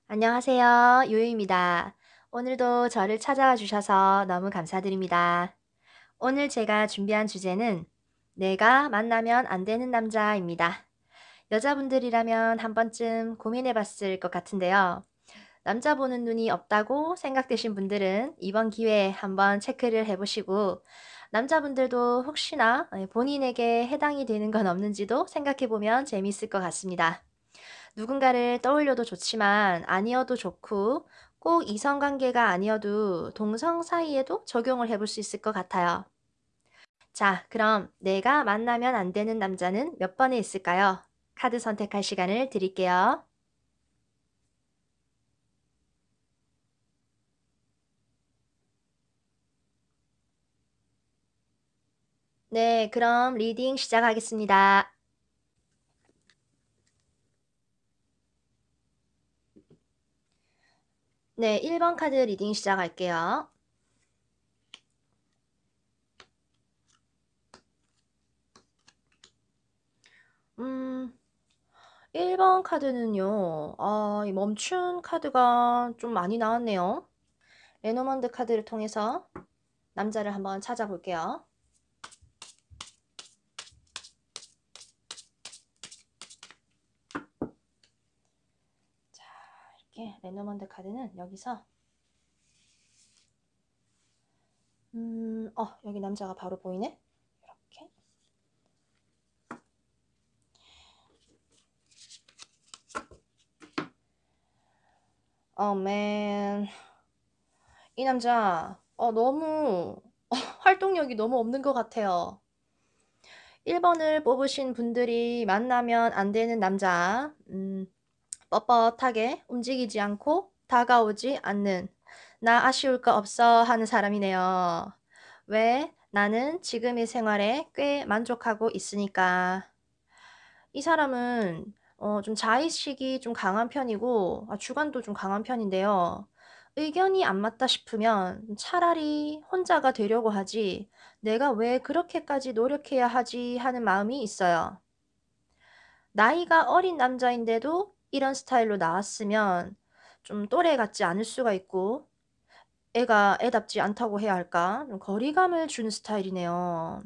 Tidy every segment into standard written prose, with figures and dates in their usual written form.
안녕하세요. 요요입니다. 오늘도 저를 찾아와 주셔서 너무 감사드립니다. 오늘 제가 준비한 주제는 내가 만나면 안 되는 남자입니다. 여자분들이라면 한 번쯤 고민해 봤을 것 같은데요. 남자 보는 눈이 없다고 생각되신 분들은 이번 기회에 한번 체크를 해 보시고 남자분들도 혹시나 본인에게 해당이 되는 건 없는지도 생각해 보면 재미있을 것 같습니다. 누군가를 떠올려도 좋지만 아니어도 좋고 꼭 이성관계가 아니어도 동성 사이에도 적용을 해볼 수 있을 것 같아요. 자, 그럼 내가 만나면 안 되는 남자는 몇 번에 있을까요? 카드 선택할 시간을 드릴게요. 네, 그럼 리딩 시작하겠습니다. 네, 1번 카드 리딩 시작할게요. 음, 1번 카드는요, 이 멈춘 카드가 좀 많이 나왔네요. 레노먼드 카드를 통해서 남자를 한번 찾아볼게요. 자, 이렇게 레노먼드 카드는 여기서 여기 남자가 바로 보이네. 이렇게. 맨. 이 남자 너무 활동력이 너무 없는 것 같아요. 1번을 뽑으신 분들이 만나면 안 되는 남자. 뻣뻣하게 움직이지 않고 다가오지 않는 나 아쉬울 거 없어 하는 사람이네요. 왜? 나는 지금의 생활에 꽤 만족하고 있으니까. 이 사람은 좀 자의식이 좀 강한 편이고 주관도 좀 강한 편인데요. 의견이 안 맞다 싶으면 차라리 혼자가 되려고 하지 '내가 왜 그렇게까지 노력해야 하지.' 하는 마음이 있어요. 나이가 어린 남자인데도 이런 스타일로 나왔으면 좀 또래 같지 않을 수가 있고 애가 애답지 않다고 해야 할까? 좀 거리감을 주는 스타일이네요.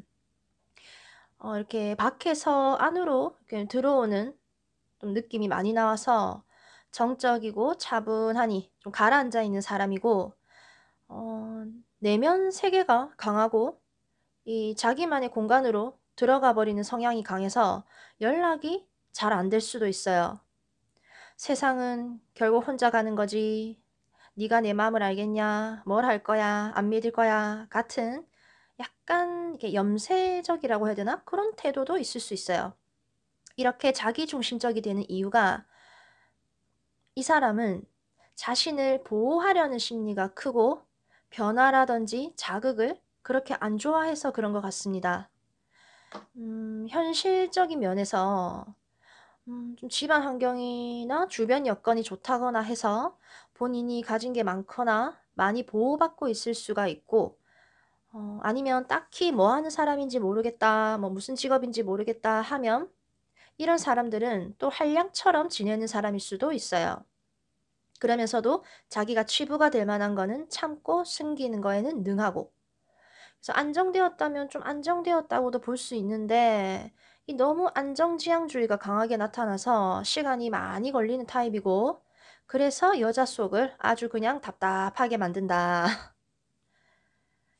이렇게 밖에서 안으로 이렇게 들어오는 좀 느낌이 많이 나와서 정적이고 차분하니 좀 가라앉아 있는 사람이고 어 내면 세계가 강하고 이 자기만의 공간으로 들어가 버리는 성향이 강해서 연락이 잘 안 될 수도 있어요. "세상은 결국 혼자 가는 거지. 네가 내 마음을 알겠냐? 뭘 할 거야? 안 믿을 거야?" 같은 약간 이렇게 염세적이라고 해야 되나? 그런 태도도 있을 수 있어요. 이렇게 자기중심적이 되는 이유가 이 사람은 자신을 보호하려는 심리가 크고 변화라든지 자극을 그렇게 안 좋아해서 그런 것 같습니다. 현실적인 면에서 좀 집안 환경이나 주변 여건이 좋다거나 해서 본인이 가진 게 많거나 많이 보호받고 있을 수가 있고 아니면 딱히 뭐 하는 사람인지 모르겠다, 뭐 무슨 직업인지 모르겠다 하면 이런 사람들은 또 한량처럼 지내는 사람일 수도 있어요. 그러면서도 자기가 치부가 될 만한 거는 참고 숨기는 거에는 능하고. 그래서 안정되었다면 좀 안정되었다고도 볼 수 있는데 이 너무 안정지향주의가 강하게 나타나서 시간이 많이 걸리는 타입이고 그래서 여자 속을 아주 그냥 답답하게 만든다.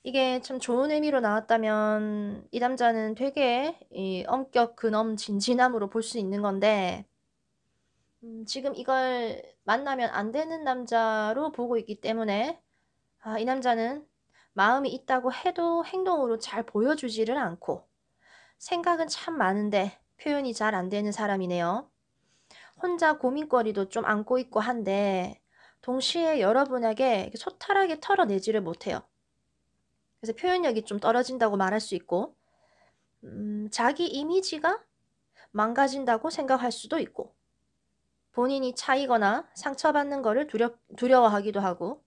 이게 참 좋은 의미로 나왔다면 이 남자는 되게 이 엄격 근엄 진진함으로 볼 수 있는 건데 지금 이걸 만나면 안 되는 남자로 보고 있기 때문에 이 남자는 마음이 있다고 해도 행동으로 잘 보여주지를 않고 생각은 참 많은데 표현이 잘 안 되는 사람이네요. 혼자 고민거리도 좀 안고 있고 한데 동시에 여러분에게 이렇게 소탈하게 털어내지를 못해요. 그래서 표현력이 좀 떨어진다고 말할 수 있고 자기 이미지가 망가진다고 생각할 수도 있고 본인이 차이거나 상처받는 거를 두려워하기도 하고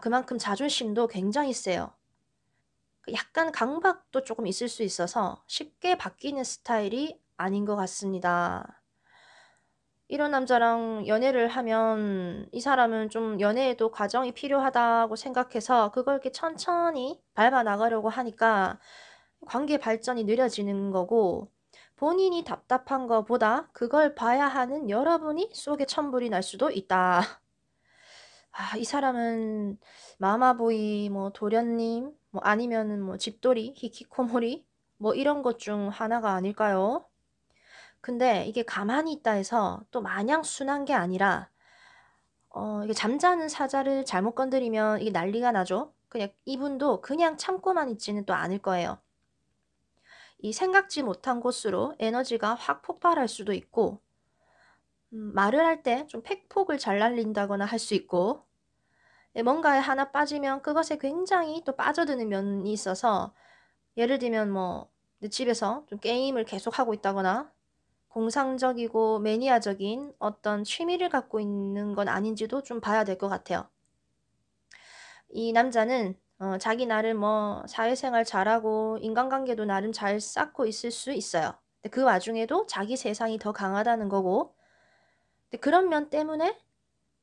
그만큼 자존심도 굉장히 세요. 그 약간 강박도 조금 있을 수 있어서 쉽게 바뀌는 스타일이 아닌 것 같습니다. 이런 남자랑 연애를 하면 이 사람은 좀 연애에도 과정이 필요하다고 생각해서 그걸 이렇게 천천히 밟아 나가려고 하니까 관계 발전이 느려지는 거고 본인이 답답한 거보다 그걸 봐야 하는 여러분이 속에 천불이 날 수도 있다. 아, 이 사람은 마마보이, 뭐 도련님, 뭐 아니면은 뭐 집돌이, 히키코모리, 뭐 이런 것 중 하나가 아닐까요? 근데 이게 가만히 있다 해서 또 마냥 순한 게 아니라 이게 잠자는 사자를 잘못 건드리면 이게 난리가 나죠. 그냥 이분도 그냥 참고만 있지는 또 않을 거예요. 이 생각지 못한 곳으로 에너지가 확 폭발할 수도 있고 말을 할 때 좀 팩폭을 잘 날린다거나 할 수 있고 뭔가에 하나 빠지면 그것에 굉장히 또 빠져드는 면이 있어서 예를 들면 뭐 내 집에서 좀 게임을 계속하고 있다거나 공상적이고 매니아적인 어떤 취미를 갖고 있는 건 아닌지도 좀 봐야 될 것 같아요. 이 남자는 자기 나름 뭐 사회생활 잘하고 인간관계도 나름 잘 쌓고 있을 수 있어요. 근데 그 와중에도 자기 세상이 더 강하다는 거고 근데 그런 면 때문에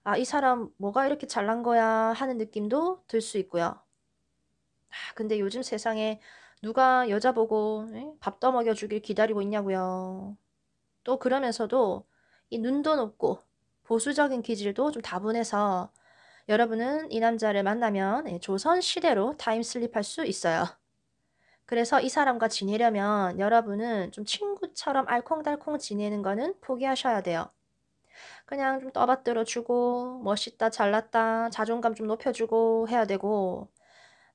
'아 이 사람 뭐가 이렇게 잘난 거야.' 하는 느낌도 들 수 있고요. 근데 요즘 세상에 누가 여자 보고 예 밥 떠먹여 주길 기다리고 있냐고요. 또 그러면서도 이 눈도 높고 보수적인 기질도 좀 다분해서 여러분은 이 남자를 만나면 예 조선 시대로 타임슬립할 수 있어요. 그래서 이 사람과 지내려면 여러분은 좀 친구처럼 알콩달콩 지내는 거는 포기하셔야 돼요. 그냥 좀 떠받들어 주고 멋있다 잘났다 자존감 좀 높여 주고 해야 되고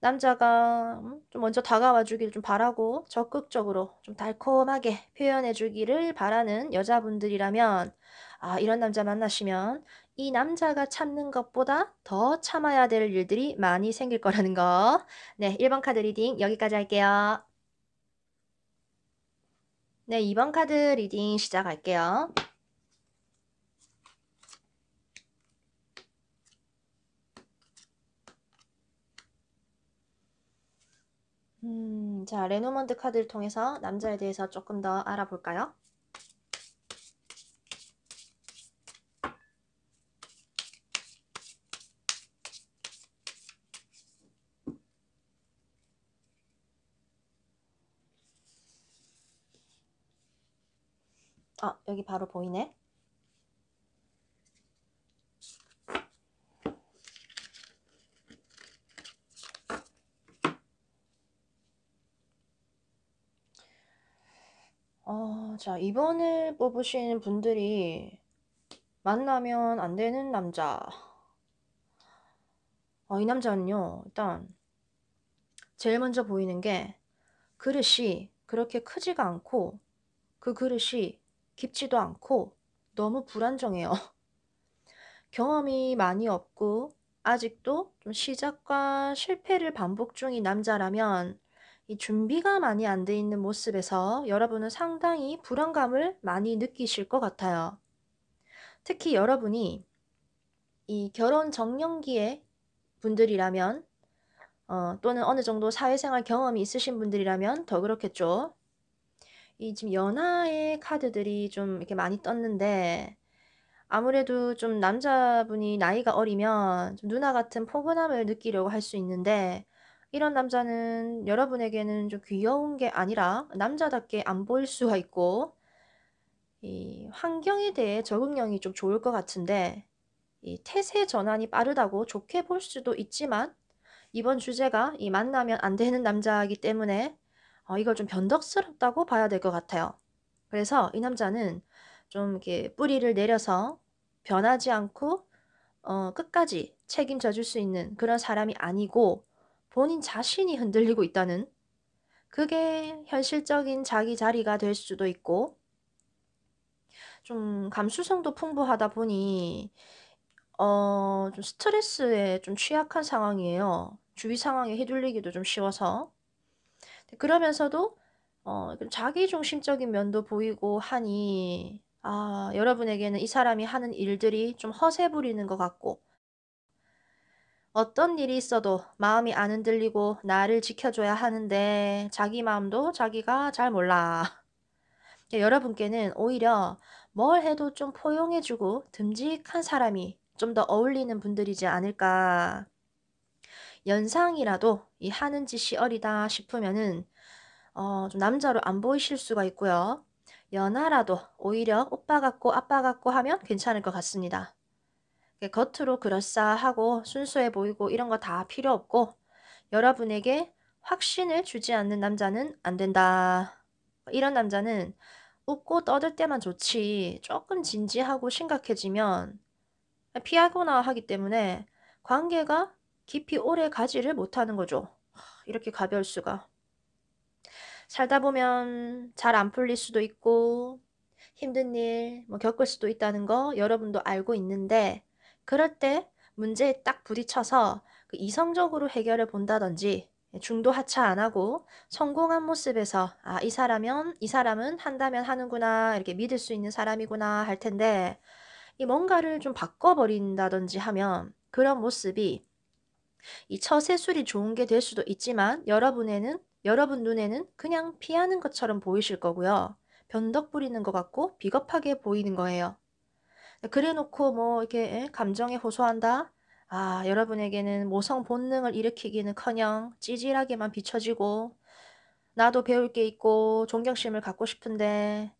남자가 좀 먼저 다가와 주길 좀 바라고 적극적으로 좀 달콤하게 표현해 주기를 바라는 여자분들이라면 이런 남자 만나시면 이 남자가 참는 것보다 더 참아야 될 일들이 많이 생길 거라는 거. 네, 1번 카드 리딩 여기까지 할게요. 네, 2번 카드 리딩 시작할게요. 자, 레노먼드 카드를 통해서 남자에 대해서 조금 더 알아볼까요? 여기 바로 보이네. 자, 2번을 뽑으신 분들이 만나면 안 되는 남자. 이 남자는요, 일단 제일 먼저 보이는 게 그릇이 그렇게 크지가 않고 그 그릇이 깊지도 않고 너무 불안정해요. 경험이 많이 없고 아직도 좀 시작과 실패를 반복 중인 남자라면 이 준비가 많이 안 돼 있는 모습에서 여러분은 상당히 불안감을 많이 느끼실 것 같아요. 특히 여러분이 이 결혼 정년기의 분들이라면 또는 어느 정도 사회생활 경험이 있으신 분들이라면 더 그렇겠죠. 이 지금 연하의 카드들이 좀 이렇게 많이 떴는데 아무래도 좀 남자분이 나이가 어리면 좀 누나 같은 포근함을 느끼려고 할 수 있는데 이런 남자는 여러분에게는 좀 귀여운 게 아니라 남자답게 안 보일 수가 있고 이 환경에 대해 적응력이 좀 좋을 것 같은데 이 태세 전환이 빠르다고 좋게 볼 수도 있지만 이번 주제가 이 만나면 안 되는 남자이기 때문에 이걸 좀 변덕스럽다고 봐야 될 것 같아요. 그래서 이 남자는 좀 이렇게 뿌리를 내려서 변하지 않고 끝까지 책임져 줄 수 있는 그런 사람이 아니고 본인 자신이 흔들리고 있다는 그게 현실적인 자기 자리가 될 수도 있고 좀 감수성도 풍부하다 보니 좀 스트레스에 좀 취약한 상황이에요. 주위 상황에 휘둘리기도 좀 쉬워서. 그러면서도 좀 자기중심적인 면도 보이고 하니 여러분에게는 이 사람이 하는 일들이 좀 허세 부리는 것 같고 어떤 일이 있어도 마음이 안 흔들리고 나를 지켜줘야 하는데 자기 마음도 자기가 잘 몰라. 여러분께는 오히려 뭘 해도 좀 포용해주고 듬직한 사람이 좀 더 어울리는 분들이지 않을까. 연상이라도 이 하는 짓이 어리다 싶으면은 좀 남자로 안 보이실 수가 있고요. 연하라도 오히려 오빠 같고 아빠 같고 하면 괜찮을 것 같습니다. 겉으로 그럴싸하고 순수해 보이고 이런 거 다 필요 없고 여러분에게 확신을 주지 않는 남자는 안 된다. 이런 남자는 웃고 떠들 때만 좋지 조금 진지하고 심각해지면 피하거나 하기 때문에 관계가 깊이 오래 가지를 못하는 거죠. 이렇게 가벼울 수가. 살다 보면 잘 안 풀릴 수도 있고 힘든 일 뭐 겪을 수도 있다는 거 여러분도 알고 있는데 그럴 때 문제에 딱 부딪혀서 그 이성적으로 해결을 본다든지 중도 하차 안 하고 성공한 모습에서 아, 이 사람은 한다면 하는구나 이렇게 믿을 수 있는 사람이구나 할 텐데 이 뭔가를 좀 바꿔버린다든지 하면 그런 모습이 이 처세술이 좋은 게 될 수도 있지만 여러분 눈에는 그냥 피하는 것처럼 보이실 거고요. 변덕 부리는 것 같고 비겁하게 보이는 거예요. 그래 놓고 뭐 이렇게 감정에 호소한다? 아, 여러분에게는 모성 본능을 일으키기는커녕 찌질하게만 비춰지고 나도 배울 게 있고 존경심을 갖고 싶은데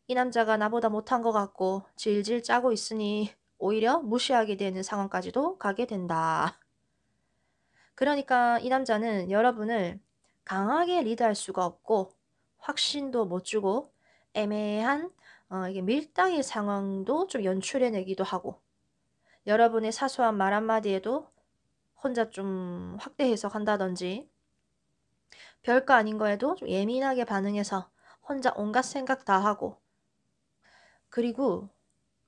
이 남자가 나보다 못한 것 같고 질질 짜고 있으니 오히려 무시하게 되는 상황까지도 가게 된다. 그러니까 이 남자는 여러분을 강하게 리드할 수가 없고 확신도 못 주고 애매한 이게 밀당의 상황도 좀 연출해내기도 하고 여러분의 사소한 말 한마디에도 혼자 좀 확대 해석한다든지 별거 아닌 거에도 좀 예민하게 반응해서 혼자 온갖 생각 다 하고 그리고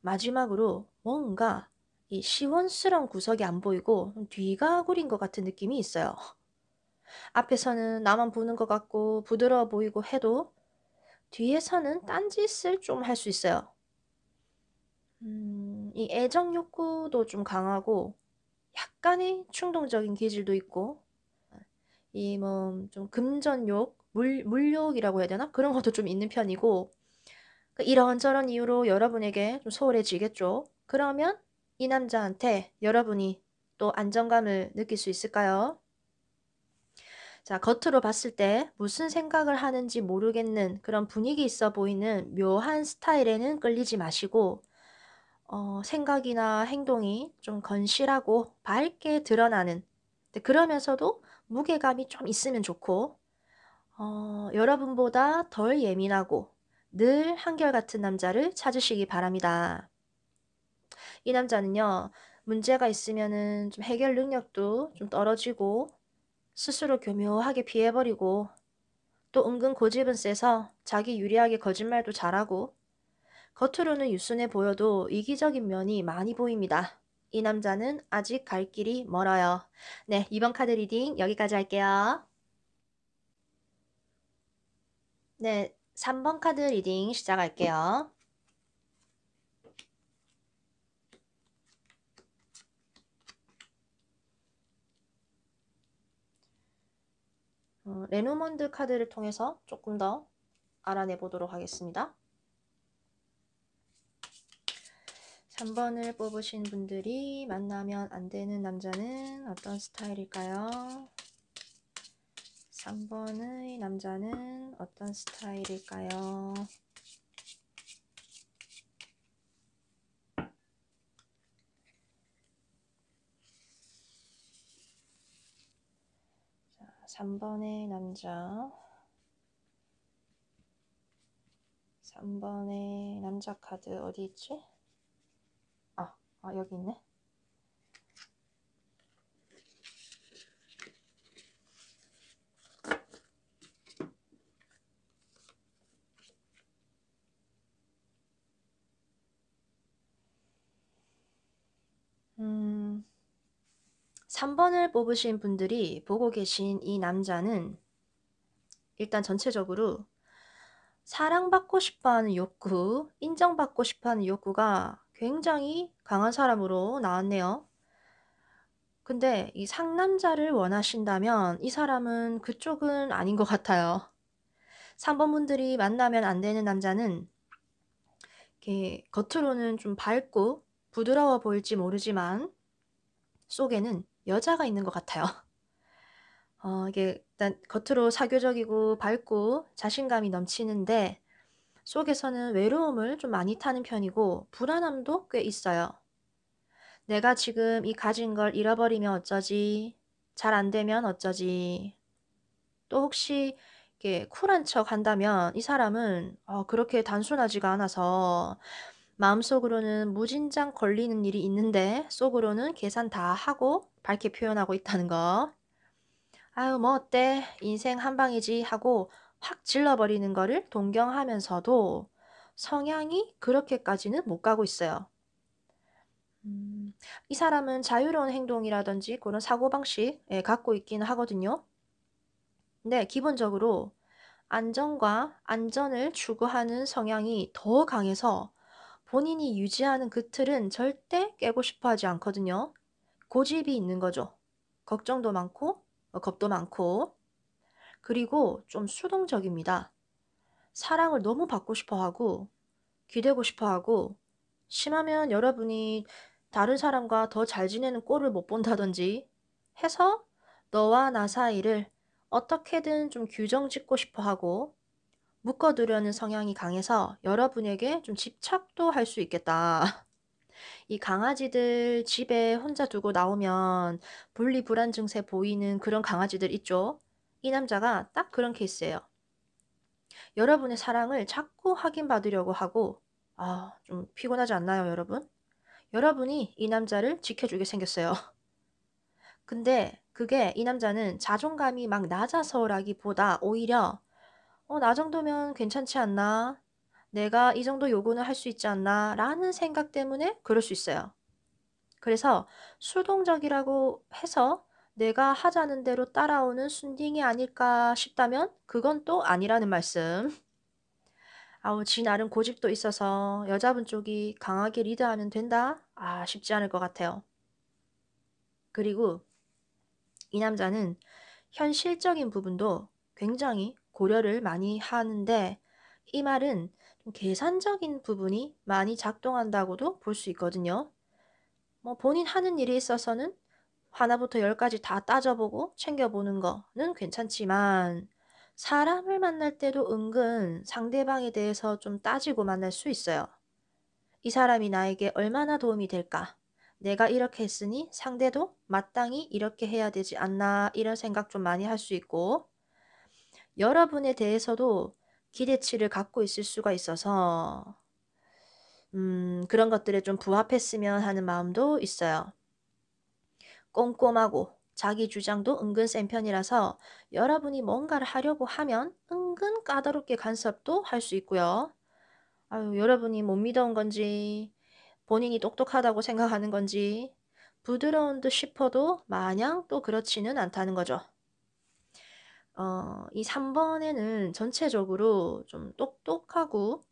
마지막으로 뭔가 이 시원스러운 구석이 안 보이고 뒤가 구린 것 같은 느낌이 있어요. 앞에서는 나만 보는 것 같고 부드러워 보이고 해도 뒤에서는 딴짓을 좀 할 수 있어요. 이 애정 욕구도 좀 강하고 약간의 충동적인 기질도 있고 이 뭐 좀 금전욕, 물욕이라고 해야 되나? 그런 것도 좀 있는 편이고 이런저런 이유로 여러분에게 좀 소홀해지겠죠. 그러면 이 남자한테 여러분이 또 안정감을 느낄 수 있을까요? 자, 겉으로 봤을 때 무슨 생각을 하는지 모르겠는 그런 분위기 있어 보이는 묘한 스타일에는 끌리지 마시고, 생각이나 행동이 좀 건실하고 밝게 드러나는, 근데 그러면서도 무게감이 좀 있으면 좋고, 여러분보다 덜 예민하고 늘 한결같은 남자를 찾으시기 바랍니다. 이 남자는요, 문제가 있으면은 좀 해결 능력도 좀 떨어지고, 스스로 교묘하게 피해버리고, 또 은근 고집은 세서 자기 유리하게 거짓말도 잘하고 겉으로는 유순해 보여도 이기적인 면이 많이 보입니다. 이 남자는 아직 갈 길이 멀어요. 네, 이번 카드 리딩 여기까지 할게요. 네, 3번 카드 리딩 시작할게요. 레노먼드 카드를 통해서 조금 더 알아내 보도록 하겠습니다. 3번을 뽑으신 분들이 만나면 안 되는 남자는 어떤 스타일일까요? 3번의 남자는 어떤 스타일일까요? 자, 3번의 남자. 3번의 남자 카드 어디 있지? 여기 있네. 음, 3번을 뽑으신 분들이 보고 계신 이 남자는 일단 전체적으로 사랑받고 싶어하는 욕구, 인정받고 싶어하는 욕구가 굉장히 강한 사람으로 나왔네요. 근데 이 상남자를 원하신다면 이 사람은 그쪽은 아닌 것 같아요. 3번 분들이 만나면 안 되는 남자는 이렇게 겉으로는 좀 밝고 부드러워 보일지 모르지만 속에는 여자가 있는 것 같아요. 이게 일단 겉으로 사교적이고 밝고 자신감이 넘치는데 속에서는 외로움을 좀 많이 타는 편이고 불안함도 꽤 있어요. '내가 지금 이 가진 걸 잃어버리면 어쩌지? 잘 안 되면 어쩌지?' 또 혹시 이렇게 쿨한 척 한다면 이 사람은 그렇게 단순하지가 않아서 마음속으로는 무진장 걸리는 일이 있는데 속으로는 계산 다 하고 밝게 표현하고 있다는 거. '아유 뭐 어때? 인생 한 방이지.' 하고 확 질러 버리는 거를 동경하면서도 성향이 그렇게까지는 못 가고 있어요. 음. 이 사람은 자유로운 행동이라든지 그런 사고방식 갖고 있기는 하거든요. 근데 기본적으로 안정과 안전을 추구하는 성향이 더 강해서 본인이 유지하는 그 틀은 절대 깨고 싶어 하지 않거든요. 고집이 있는 거죠. 걱정도 많고 겁도 많고 그리고 좀 수동적입니다. 사랑을 너무 받고 싶어 하고 기대고 싶어 하고 심하면 여러분이 다른 사람과 더 잘 지내는 꼴을 못 본다든지 해서 너와 나 사이를 어떻게든 좀 규정 짓고 싶어 하고 묶어두려는 성향이 강해서 여러분에게 좀 집착도 할 수 있겠다. 이 강아지들 집에 혼자 두고 나오면 분리불안 증세 보이는 그런 강아지들 있죠. 이 남자가 딱 그런 케이스예요. 여러분의 사랑을 자꾸 확인받으려고 하고 좀 피곤하지 않나요, 여러분? 여러분이 이 남자를 지켜주게 생겼어요. 근데 그게 이 남자는 자존감이 막 낮아서라기보다 오히려 '나 정도면 괜찮지 않나? 내가 이 정도 요구는 할 수 있지 않나?' 라는 생각 때문에 그럴 수 있어요. 그래서 수동적이라고 해서 내가 하자는 대로 따라오는 순딩이 아닐까 싶다면 그건 또 아니라는 말씀. 아우 지 나름 고집도 있어서 여자분 쪽이 강하게 리드하면 된다? 쉽지 않을 것 같아요. 그리고 이 남자는 현실적인 부분도 굉장히 고려를 많이 하는데 이 말은 좀 계산적인 부분이 많이 작동한다고도 볼 수 있거든요. 뭐 본인 하는 일에 있어서는 하나부터 열까지 다 따져보고 챙겨보는 거는 괜찮지만 사람을 만날 때도 은근 상대방에 대해서 좀 따지고 만날 수 있어요. 이 사람이 나에게 얼마나 도움이 될까? 내가 이렇게 했으니 상대도 마땅히 이렇게 해야 되지 않나? 이런 생각 좀 많이 할 수 있고 여러분에 대해서도 기대치를 갖고 있을 수가 있어서 그런 것들에 좀 부합했으면 하는 마음도 있어요. 꼼꼼하고 자기 주장도 은근 센 편이라서 여러분이 뭔가를 하려고 하면 은근 까다롭게 간섭도 할 수 있고요. 아유, 여러분이 못 믿어온 건지, 본인이 똑똑하다고 생각하는 건지, 부드러운 듯 싶어도 마냥 또 그렇지는 않다는 거죠. 이 3번에는 전체적으로 좀 똑똑하고,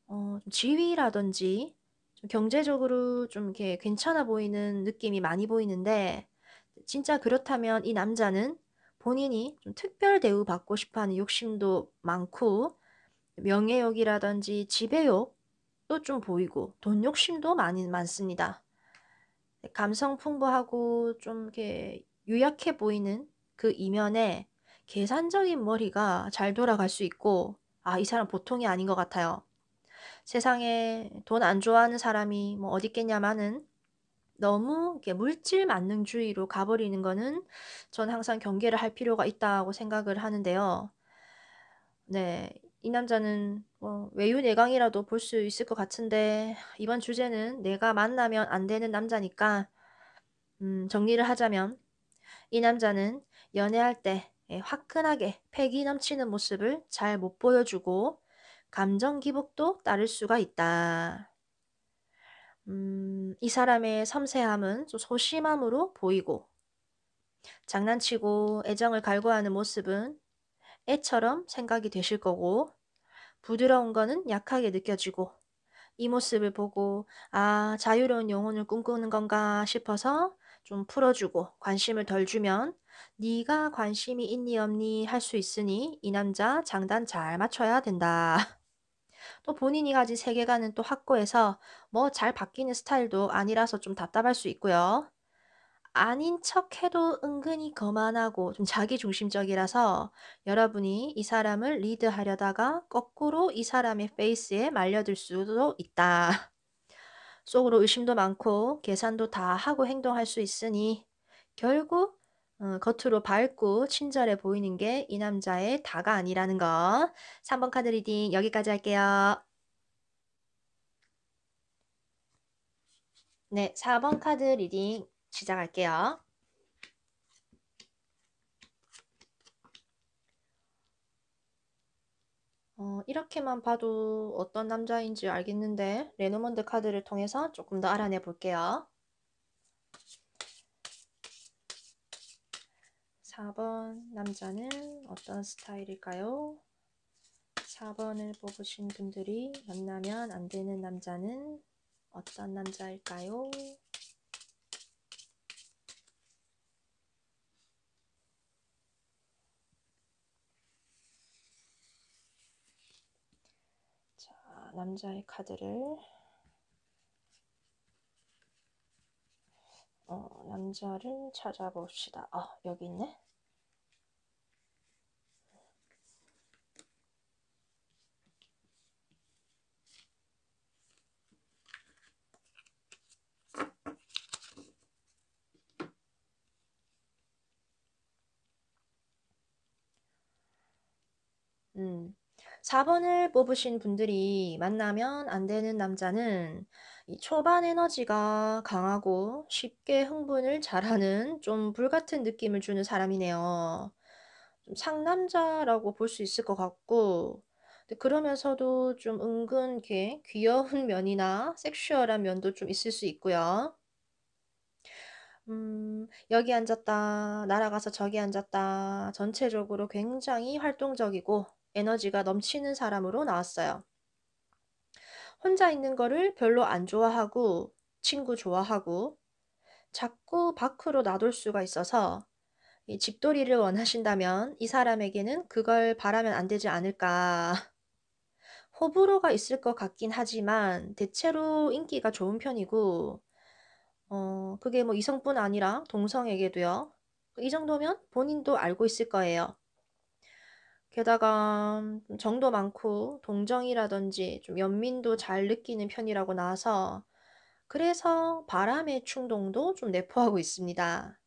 좀 지위라든지, 좀 경제적으로 좀 이렇게 괜찮아 보이는 느낌이 많이 보이는데, 진짜 그렇다면 이 남자는 본인이 좀 특별 대우받고 싶어 하는 욕심도 많고, 명예욕이라든지 지배욕도 좀 보이고, 돈 욕심도 많이 많습니다. 네, 감성 풍부하고 좀 이렇게 유약해 보이는 그 이면에 계산적인 머리가 잘 돌아갈 수 있고, 이 사람 보통이 아닌 것 같아요. 세상에 돈 안 좋아하는 사람이 뭐 어디 있겠냐마는 너무 이렇게 물질 만능주의로 가버리는 거는 전 항상 경계를 할 필요가 있다고 생각을 하는데요. 네. 이 남자는 뭐 외유내강이라도 볼 수 있을 것 같은데 이번 주제는 내가 만나면 안 되는 남자니까 정리를 하자면 이 남자는 연애할 때 화끈하게 패기 넘치는 모습을 잘 못 보여주고 감정 기복도 따를 수가 있다. 이 사람의 섬세함은 좀 소심함으로 보이고 장난치고 애정을 갈구하는 모습은 애처럼 생각이 되실 거고 부드러운 거는 약하게 느껴지고 이 모습을 보고 자유로운 영혼을 꿈꾸는 건가 싶어서 좀 풀어주고 관심을 덜 주면 네가 관심이 있니 없니 할 수 있으니 이 남자 장단 잘 맞춰야 된다. 또 본인이 가진 세계관은 또 확고해서 뭐 잘 바뀌는 스타일도 아니라서 좀 답답할 수 있고요. 아닌 척해도 은근히 거만하고 좀 자기중심적이라서 여러분이 이 사람을 리드하려다가 거꾸로 이 사람의 페이스에 말려들 수도 있다. 속으로 의심도 많고 계산도 다 하고 행동할 수 있으니 결국 겉으로 밝고 친절해 보이는 게 이 남자의 다가 아니라는 거. 3번 카드 리딩 여기까지 할게요. 네, 4번 카드 리딩 시작할게요. 이렇게만 봐도 어떤 남자인지 알겠는데 레노먼드 카드를 통해서 조금 더 알아내 볼게요. 4번 남자는 어떤 스타일일까요? 4번을 뽑으신 분들이 만나면 안 되는 남자는 어떤 남자일까요? 자, 남자의 카드를 남자를 찾아봅시다. 여기 있네. 음. 4번을 뽑으신 분들이 만나면 안 되는 남자는 이 초반 에너지가 강하고 쉽게 흥분을 잘하는 좀 불같은 느낌을 주는 사람이네요. 좀 상남자라고 볼 수 있을 것 같고, 근데 그러면서도 좀 은근 이렇게 귀여운 면이나 섹슈얼한 면도 좀 있을 수 있고요. 여기 앉았다, 날아가서 저기 앉았다. 전체적으로 굉장히 활동적이고 에너지가 넘치는 사람으로 나왔어요. 혼자 있는 거를 별로 안 좋아하고 친구 좋아하고 자꾸 밖으로 나돌 수가 있어서 이 집돌이를 원하신다면 이 사람에게는 그걸 바라면 안 되지 않을까. 호불호가 있을 것 같긴 하지만 대체로 인기가 좋은 편이고 그게 뭐 이성뿐 아니라 동성에게도요. 이 정도면 본인도 알고 있을 거예요. 게다가 정도 많고 동정이라든지 좀 연민도 잘 느끼는 편이라고 나와서 그래서 바람의 충동도 좀 내포하고 있습니다.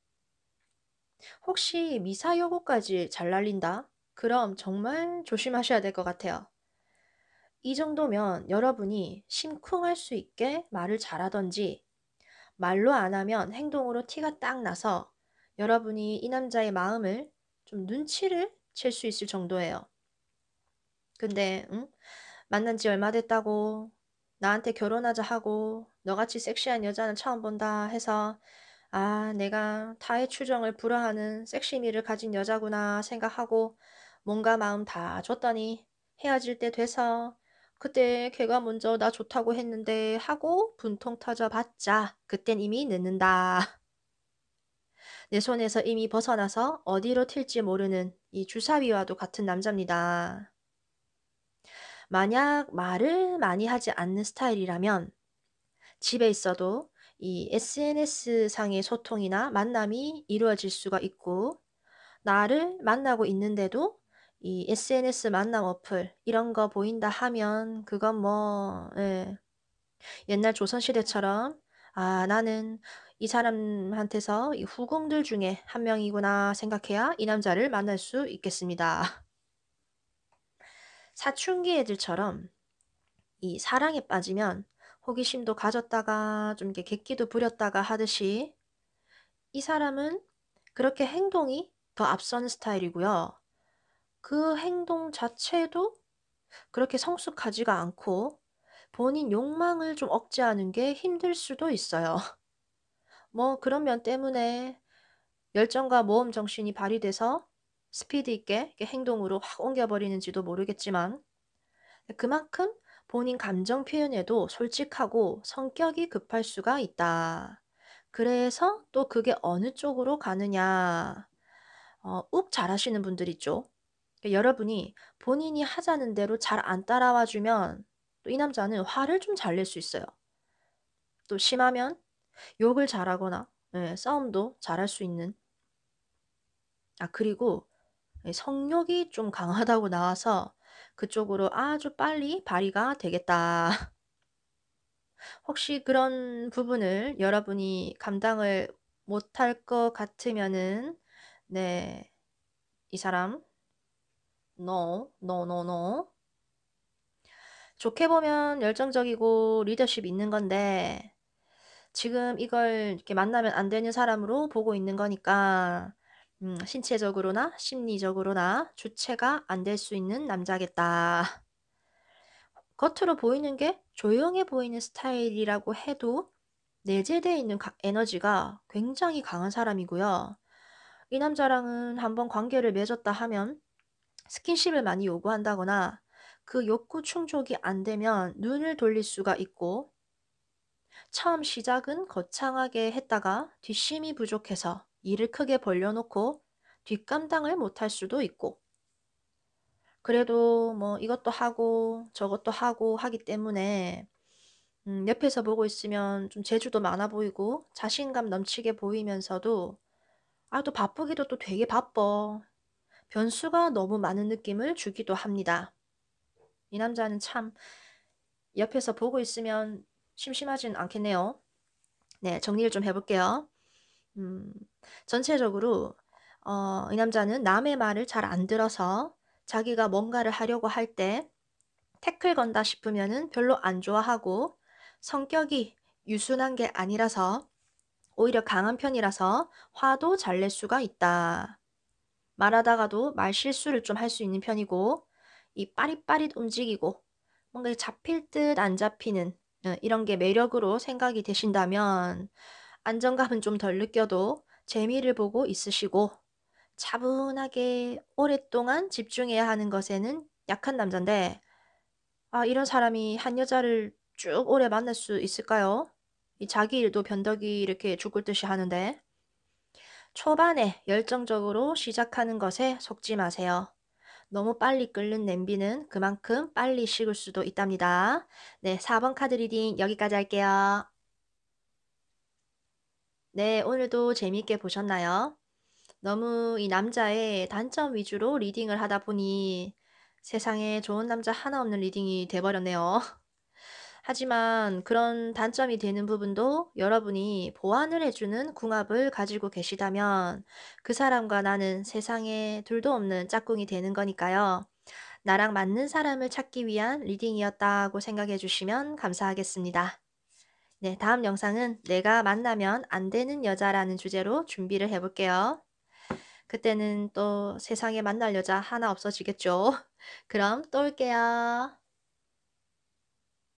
혹시 미사 여구까지 잘 날린다? 그럼 정말 조심하셔야 될 것 같아요. 이 정도면 여러분이 심쿵할 수 있게 말을 잘하던지 말로 안 하면 행동으로 티가 딱 나서 여러분이 이 남자의 마음을 좀 눈치를 챌 수 있을 정도예요. 근데 응? 만난 지 얼마 됐다고 나한테 결혼하자 하고 너같이 섹시한 여자는 처음 본다 해서 내가 타의 추정을 불허하는 섹시미를 가진 여자구나 생각하고 뭔가 마음 다 줬더니 헤어질 때 돼서 그때 걔가 먼저 나 좋다고 했는데 하고 분통 터져봤자 그땐 이미 늦는다. 내 손에서 이미 벗어나서 어디로 튈지 모르는 이 주사위와도 같은 남자입니다. 만약 말을 많이 하지 않는 스타일이라면 집에 있어도 이 SNS 상의 소통이나 만남이 이루어질 수가 있고 나를 만나고 있는데도 이 SNS 만남 어플 이런 거 보인다 하면 그건 뭐 옛날 조선시대처럼 나는 이 사람한테서 이 후궁들 중에 한 명이구나 생각해야 이 남자를 만날 수 있겠습니다. 사춘기 애들처럼 이 사랑에 빠지면 호기심도 가졌다가 좀 이렇게 객기도 부렸다가 하듯이 이 사람은 그렇게 행동이 더 앞서는 스타일이고요. 그 행동 자체도 그렇게 성숙하지가 않고 본인 욕망을 좀 억제하는 게 힘들 수도 있어요. 뭐 그런 면 때문에 열정과 모험 정신이 발휘돼서 스피드 있게 이렇게 행동으로 확 옮겨버리는지도 모르겠지만 그만큼 본인 감정 표현에도 솔직하고 성격이 급할 수가 있다. 그래서 또 그게 어느 쪽으로 가느냐. 욱 잘하시는 분들 있죠. 여러분이 본인이 하자는 대로 잘 안 따라와 주면 또 이 남자는 화를 좀 잘 낼 수 있어요. 또 심하면 욕을 잘하거나 예 싸움도 잘할 수 있는. 그리고 성욕이 좀 강하다고 나와서 그쪽으로 아주 빨리 발휘가 되겠다. 혹시 그런 부분을 여러분이 감당을 못할 것 같으면은 네. 이 사람 "No, no, no, no." 좋게 보면 열정적이고 리더십 있는 건데 지금 이걸 이렇게 만나면 안 되는 사람으로 보고 있는 거니까 신체적으로나 심리적으로나 주체가 안 될 수 있는 남자겠다. 겉으로 보이는 게 조용해 보이는 스타일이라고 해도 내재되어 있는 에너지가 굉장히 강한 사람이고요. 이 남자랑은 한번 관계를 맺었다 하면 스킨십을 많이 요구한다거나 그 욕구 충족이 안 되면 눈을 돌릴 수가 있고 처음 시작은 거창하게 했다가 뒷심이 부족해서 일을 크게 벌려놓고 뒷감당을 못할 수도 있고 그래도 뭐 이것도 하고 저것도 하고 하기 때문에 옆에서 보고 있으면 좀 재주도 많아 보이고 자신감 넘치게 보이면서도 또 바쁘기도 또 되게 바빠. 변수가 너무 많은 느낌을 주기도 합니다. 이 남자는 참 옆에서 보고 있으면 심심하진 않겠네요. 네, 정리를 좀 해 볼게요. 음 전체적으로 이 남자는 남의 말을 잘 안 들어서 자기가 뭔가를 하려고 할 때 태클 건다 싶으면은 별로 안 좋아하고 성격이 유순한 게 아니라서 오히려 강한 편이라서 화도 잘 낼 수가 있다. 말하다가도 말실수를 좀 할 수 있는 편이고 이 빠릿빠릿 움직이고 뭔가 잡힐 듯 안 잡히는 이런 게 매력으로 생각이 되신다면 안정감은 좀 덜 느껴도 재미를 보고 있으시고 차분하게 오랫동안 집중해야 하는 것에는 약한 남잔데 이런 사람이 한 여자를 쭉 오래 만날 수 있을까요? 이 자기 일도 변덕이 이렇게 죽을 듯이 하는데 초반에 열정적으로 시작하는 것에 속지 마세요. 너무 빨리 끓는 냄비는 그만큼 빨리 식을 수도 있답니다. 네, 4번 카드 리딩 여기까지 할게요. 네, 오늘도 재미있게 보셨나요? 너무 이 남자의 단점 위주로 리딩을 하다 보니 세상에 좋은 남자 하나 없는 리딩이 돼버렸네요. 하지만 그런 단점이 되는 부분도 여러분이 보완을 해주는 궁합을 가지고 계시다면 그 사람과 나는 세상에 둘도 없는 짝꿍이 되는 거니까요. 나랑 맞는 사람을 찾기 위한 리딩이었다고 생각해 주시면 감사하겠습니다. 네, 다음 영상은 내가 만나면 안 되는 여자라는 주제로 준비를 해볼게요. 그때는 또 세상에 만날 여자 하나 없어지겠죠. 그럼 또 올게요.